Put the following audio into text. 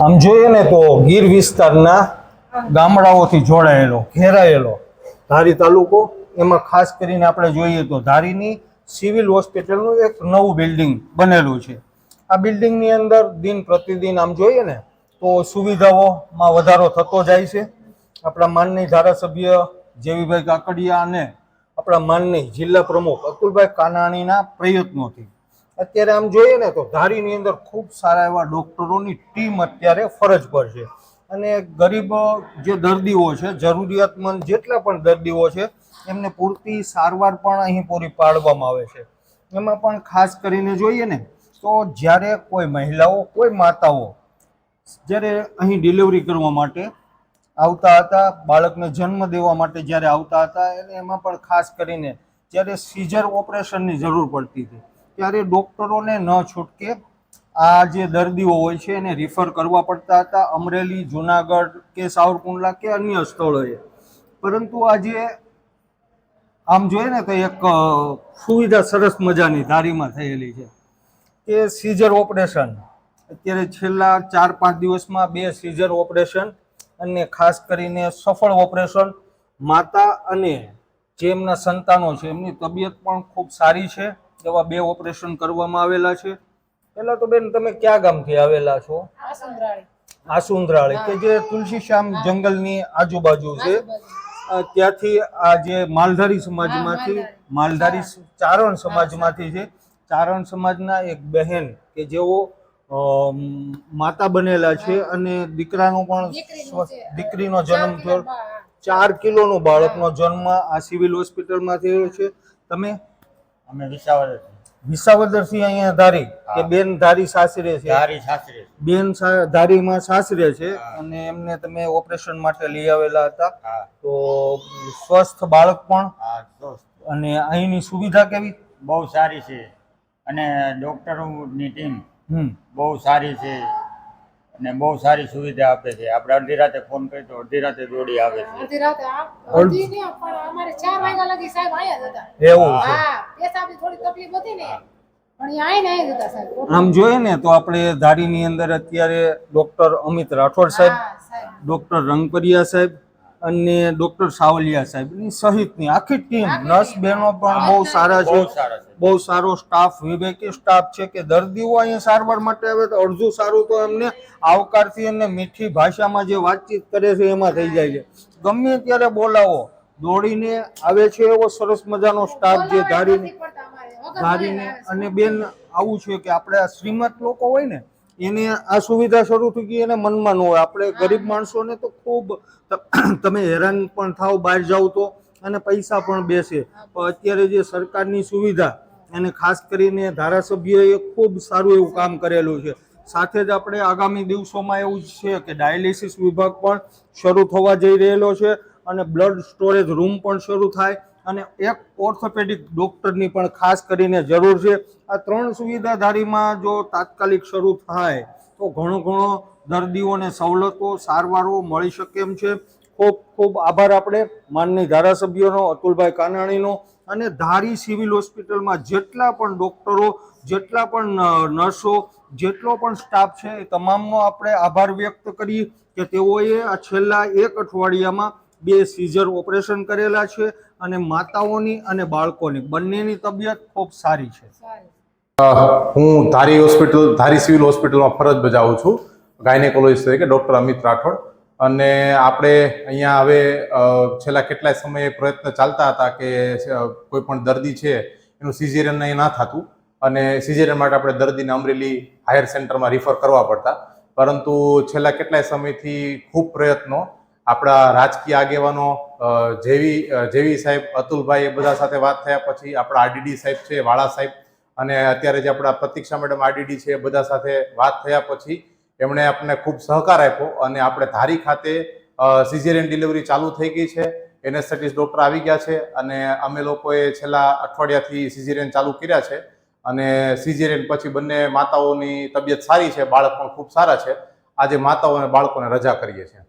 આમ જોઈએ ને તો ગીર વિસ્તારના ગામડાઓથી જોડાયેલો ઘેરાયેલો ધારી તાલુકો, એમાં ખાસ કરીને આપણે જોઈએ તો ધારીની સિવિલ હોસ્પિટલનું એક નવું બિલ્ડિંગ બનેલું છે. આ બિલ્ડિંગની અંદર દિન પ્રતિદિન આમ જોઈએ ને તો સુવિધાઓમાં વધારો થતો જાય છે. આપણા માનનીય ધારાસભ્ય જેવીભાઈ કાકડિયા અને આપણા માનનીય જિલ્લા પ્રમુખ અતુલભાઈ કાનાણીના પ્રયત્નોથી અત્યારે આમ જોઈએ ને તો ધારીની અંદર ખૂબ સારા એવા ડૉક્ટરોની ટીમ અત્યારે ફરજ પર છે. અને ગરીબ જે દર્દીઓ છે, જરૂરિયાતમંદ જેટલા પણ દર્દીઓ છે, એમને પૂરતી સારવાર પણ અહીં પૂરી પાડવામાં આવે છે. એમાં પણ ખાસ કરીને જોઈએ ને તો જ્યારે કોઈ મહિલાઓ, કોઈ માતાઓ જ્યારે અહીં ડિલિવરી કરવા માટે આવતા હતા, બાળકને જન્મ દેવા માટે જ્યારે આવતા હતા, અને એમાં પણ ખાસ કરીને જ્યારે સીઝર ઓપરેશનની જરૂર પડતી હતી ત્યારે ડૉક્ટરોને ન છૂટકે આ જે દર્દીઓ હોય છે એને રિફર કરવા પડતા હતા અમરેલી, જુનાગઢ કે સાવરકુંડલા કે અન્ય સ્થળોએ. પરંતુ આજે આમ જોઈએ ને તો એક સુવિધા સરસ મજાની ધારીમાં થયેલી છે કે સીઝર ઓપરેશન. અત્યારે છેલ્લા 4-5 દિવસમાં 2 સીઝર ઓપરેશન અને ખાસ કરીને સફળ ઓપરેશન. માતા અને જે એમના સંતાનો છે એમની તબિયત પણ ખૂબ સારી છે. એવા 2 ઓપરેશન કરવામાં આવેલા છે. પહેલા તો બેન, તમે કયા ગામથી આવેલા છો? આસુંદરાળી, કે જે તુલસીશ્યામ જંગલની આજુબાજુ છે. ત્યાંથી આ જે માલધારી સમાજમાંથી, માલધારી ચારણ સમાજમાંથી છે. ચારણ સમાજના એક બહેન કે જેઓ માતા બનેલા છે અને દીકરાનો પણ દીકરીનો જન્મ થયો, 4 કિલોનું બાળકનો જન્મ આ સિવિલ હોસ્પિટલમાં થયો છે. તમે? અમે વિસાવદરથી અહીંયા ધારી કે બેન ધારી સાસરે છે? બેન ધારીમાં સાસરે છે અને એમને તમે ઓપરેશન માટે લઈ આવેલા હતા. તો સ્વસ્થ બાળક પણ, અને અહીંની સુવિધા કેવી? બહુ સારી છે અને ડોક્ટરોની ટીમ બહુ સારી છે અને બહુ સારી સુવિધા આપે છે. આપણે અડધી રાતે ફોન કરીએ તો અડધી રાતે દોડી આવે છે. અડધી રાતે અડધી ને અમારે 4 વાગ્યા લગી સાહેબ આયા જ હતા. એવું છે? હા, પેશાબની થોડી તકલીફ હતી ને પણ આઈને આયા જ હતા સાહેબ. આમ જોઈએ ને તો આપણે ધારીની અંદર અત્યારે ડોક્ટર અમિત રાઠોડ સાહેબ, ડોક્ટર રંગપરિયા સાહેબ અને ડોક્ટર સાવલિયા સાહેબની સહિતની આખી ટીમ, નર્સ બહેનો પણ બહુ સારા છે. બહુ સારો સ્ટાફ, વિવેકી સ્ટાફ છે કે દર્દીઓ અહીંયા સારવાર માટે આવે તો અડધું સારું તો એમને આવકારથી અને મીઠી ભાષામાં જે વાતચીત કરે છે એમાં થઈ જાય છે. ગમે ત્યારે બોલાવો દોડીને આવે છે એવો સરસ મજાનો સ્ટાફ જે ધારીને. અને બેન, આવું છે કે આપણે આ શ્રીમંત લોકો હોય ને એને આ સુવિધા શરૂ થઈ ગઈ, એને મનમાં ન હોય. આપણે ગરીબ માણસોને તો ખૂબ તમે હેરાન પણ થાવ બહાર જાવ તો, અને પૈસા પણ બેસે. પણ અત્યારે જે સરકારની સુવિધા, અને ખાસ કરીને ધારાસભ્યએ ખૂબ સારું એવું કામ કરેલું છે. સાથે જ આપણે આગામી દિવસોમાં એવું છે કે ડાયાલિસિસ વિભાગ પણ શરૂ થવા જઈ રહેલો છે અને બ્લડ સ્ટોરેજ રૂમ પણ શરૂ થાય, અને એક ઓર્થોપેડિક ડૉક્ટરની પણ ખાસ કરીને જરૂર છે. આ 3 સુવિધા ધારીમાં જો તાત્કાલિક શરૂ થાય તો ઘણો દર્દીઓને સવલતો, સારવારો મળી શકે એમ છે. ખૂબ ખૂબ આભાર આપણે માનનીય ધારાસભ્યનો, અતુલભાઈ કાનાણીનો, અને ધારી સિવિલ હોસ્પિટલમાં જેટલા પણ ડૉક્ટરો, જેટલા પણ નર્સો, જેટલો પણ સ્ટાફ છે એ તમામનો આપણે આભાર વ્યક્ત કરીએ કે તેઓએ આ છેલ્લા 1 અઠવાડિયામાં 2 સીઝર ઓપરેશન કરેલા છે અને માતાઓની અને બાળકોની બંનેની તબિયત ખૂબ સારી છે. હું ધારી સિવિલ હોસ્પિટલમાં ફરજ બજાવું છું ગાયનેકોલોજીસ્ટ તરીકે, ડૉક્ટર અમિત રાઠોડ. અને આપણે અહીંયા હવે છેલ્લા કેટલાય સમયે પ્રયત્ન ચાલતા હતા કે કોઈ પણ દર્દી છે એનું સિઝેરિયન અહીં ના થતું, અને સિઝેરિયન માટે આપણે દર્દીને અમરેલી હાયર સેન્ટરમાં રિફર કરવા પડતા. પરંતુ છેલ્લા કેટલાય સમયથી ખૂબ પ્રયત્નો આપણા રાજકીય આગેવાનો, જેવી સાહેબ, અતુલભાઈ, એ બધા સાથે વાત થયા પછી આપણા આરડીડી સાહેબ છે, વાળા સાહેબ, અને અત્યારે જે આપણા પ્રતીક્ષા મેડમ આરડીડી છે, એ બધા સાથે વાત થયા પછી એમણે આપણને ખૂબ સહકાર આપ્યો અને આપણે ધારી ખાતે સિઝેરિયન ડિલિવરી ચાલુ થઈ ગઈ છે. એનેસ્થેટિસ્ટ ડૉક્ટર આવી ગયા છે અને અમે લોકોએ છેલ્લા અઠવાડિયાથી સિઝેરિયન ચાલુ કર્યા છે. અને સિઝેરિયન પછી બંને માતાઓની તબિયત સારી છે, બાળક પણ ખૂબ સારા છે. આજે માતાઓ અને બાળકોને રજા કરીએ છીએ.